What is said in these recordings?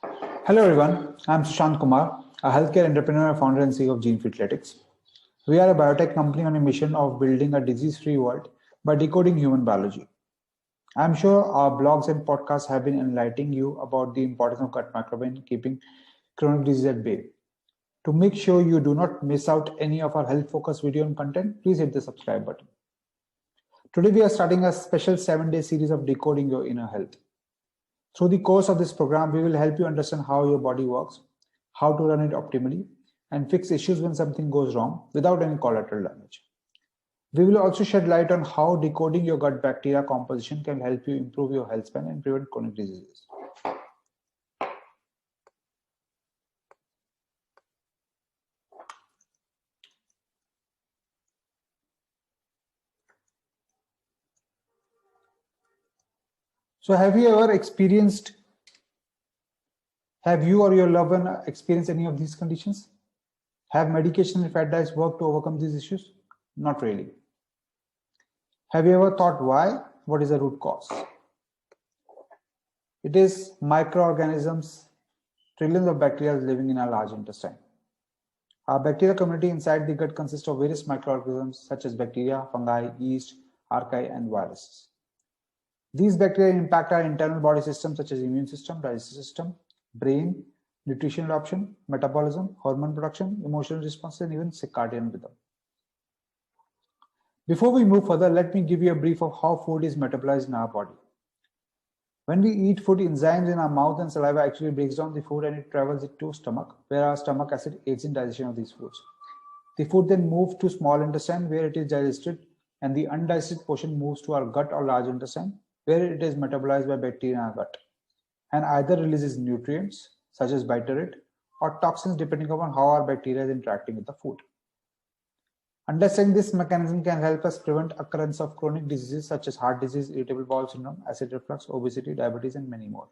Hello everyone, I'm Sushant Kumar, a healthcare entrepreneur, founder and CEO of GeneFreakletics. We are a biotech company on a mission of building a disease-free world by decoding human biology. I'm sure our blogs and podcasts have been enlightening you about the importance of gut microbiome in keeping chronic disease at bay. To make sure you do not miss out any of our health-focused video and content, please hit the subscribe button. Today we are starting a special 7-day series of decoding your inner health. Through the course of this program, we will help you understand how your body works, how to run it optimally, and fix issues when something goes wrong without any collateral damage. We will also shed light on how decoding your gut bacteria composition can help you improve your health span and prevent chronic diseases. So have you or your loved one experienced any of these conditions? Have medication and fat diets worked to overcome these issues? Not really. Have you ever thought why? What is the root cause? It is microorganisms, trillions of bacteria living in our large intestine. Our bacterial community inside the gut consists of various microorganisms such as bacteria, fungi, yeast, archaea, and viruses. These bacteria impact our internal body systems such as immune system, digestive system, brain, nutritional absorption, metabolism, hormone production, emotional responses, and even circadian rhythm. Before we move further, let me give you a brief of how food is metabolized in our body. When we eat food, enzymes in our mouth and saliva actually breaks down the food and it travels it to stomach, where our stomach acid aids in digestion of these foods. The food then moves to small intestine where it is digested, and the undigested portion moves to our gut or large intestine where it is metabolized by bacteria in our gut and either releases nutrients such as butyrate or toxins depending upon how our bacteria is interacting with the food. Understanding this mechanism can help us prevent occurrence of chronic diseases such as heart disease, irritable bowel syndrome, acid reflux, obesity, diabetes, and many more.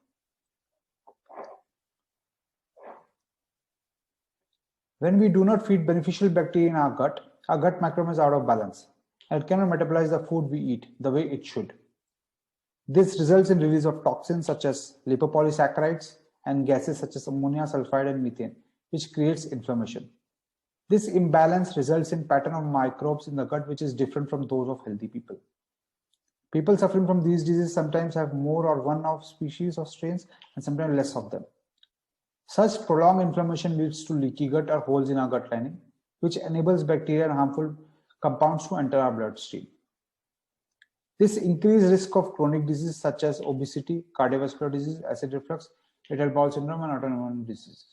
When we do not feed beneficial bacteria in our gut microbiome is out of balance and it cannot metabolize the food we eat the way it should. This results in release of toxins such as lipopolysaccharides and gases such as ammonia, sulfide, and methane, which creates inflammation. This imbalance results in pattern of microbes in the gut which is different from those of healthy people. People suffering from these diseases sometimes have more or one of species or strains and sometimes less of them. Such prolonged inflammation leads to leaky gut or holes in our gut lining, which enables bacteria and harmful compounds to enter our bloodstream. This increased risk of chronic diseases such as obesity, cardiovascular disease, acid reflux, irritable bowel syndrome, and autoimmune diseases.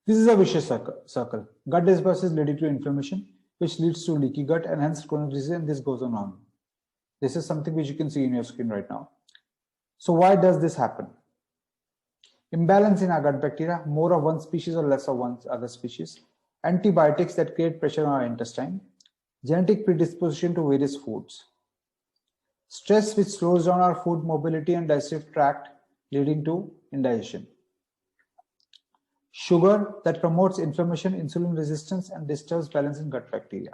This is a vicious circle. Gut dysbiosis leading to inflammation, which leads to leaky gut and hence chronic disease, and this goes on. This is something which you can see in your skin right now. So why does this happen? Imbalance in our gut bacteria, more of one species or less of one other species, antibiotics that create pressure on our intestine, genetic predisposition to various foods, stress which slows down our food mobility and digestive tract leading to indigestion, sugar that promotes inflammation, insulin resistance, and disturbs balance in gut bacteria.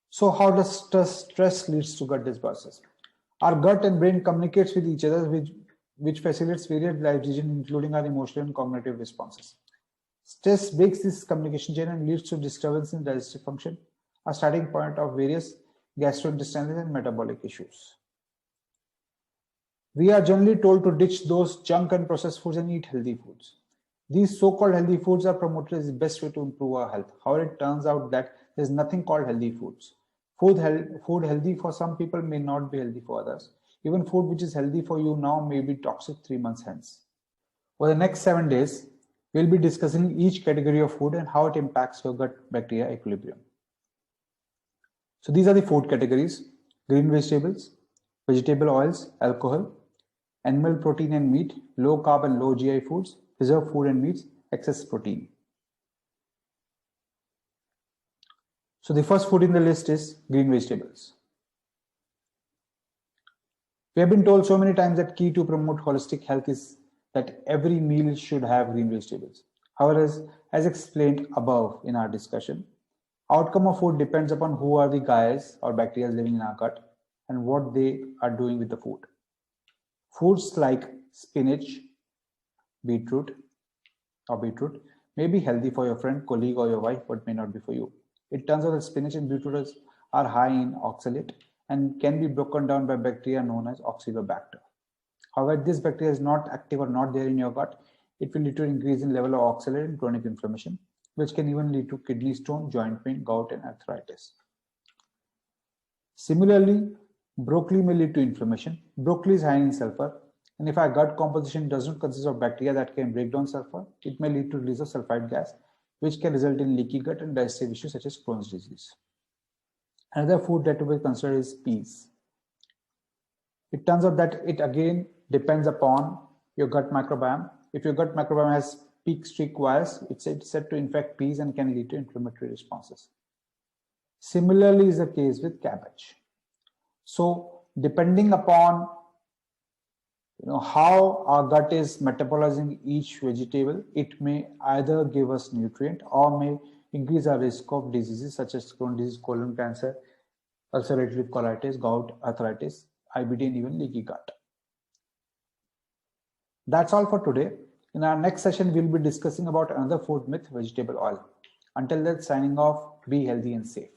So how does stress leads to gut dysbiosis? Our gut and brain communicates with each other, which facilitates various life decisions, including our emotional and cognitive responses. Stress breaks this communication chain and leads to disturbance in digestive function, a starting point of various gastrointestinal and metabolic issues. We are generally told to ditch those junk and processed foods and eat healthy foods. These so-called healthy foods are promoted as the best way to improve our health. However, it turns out that there is nothing called healthy foods. Food healthy for some people may not be healthy for others. Even food which is healthy for you now may be toxic 3 months hence. For the next 7 days, we'll be discussing each category of food and how it impacts your gut bacteria equilibrium. So these are the food categories: green vegetables, vegetable oils, alcohol, animal protein and meat, low carb and low GI foods, preserved food and meats, excess protein. So the first food in the list is green vegetables. We have been told so many times that key to promote holistic health is that every meal should have green vegetables. However, as explained above in our discussion, outcome of food depends upon who are the guys or bacteria living in our gut and what they are doing with the food. Foods like spinach, beetroot may be healthy for your friend, colleague, or your wife, but may not be for you. It turns out that spinach and beetroot are high in oxalate and can be broken down by bacteria known as oxalobacter. However, this bacteria is not active or not there in your gut. It will lead to an increase in level of oxalate and chronic inflammation, which can even lead to kidney stone, joint pain, gout, and arthritis. Similarly, broccoli may lead to inflammation. Broccoli is high in sulfur, and if our gut composition does not consist of bacteria that can break down sulfur, it may lead to release of sulfite gas, which can result in leaky gut and digestive issues such as Crohn's disease. Another food that we consider is peas. It turns out that it again depends upon your gut microbiome. If your gut microbiome has peak streak virus, it's said to infect peas and can lead to inflammatory responses. Similarly is the case with cabbage. So depending upon how our gut is metabolizing each vegetable, it may either give us nutrient or may increase our risk of diseases such as Crohn's disease, colon cancer, ulcerative colitis, gout, arthritis, IBD, and even leaky gut. That's all for today. In our next session, we'll be discussing about another food myth, vegetable oil. Until then, signing off, be healthy and safe.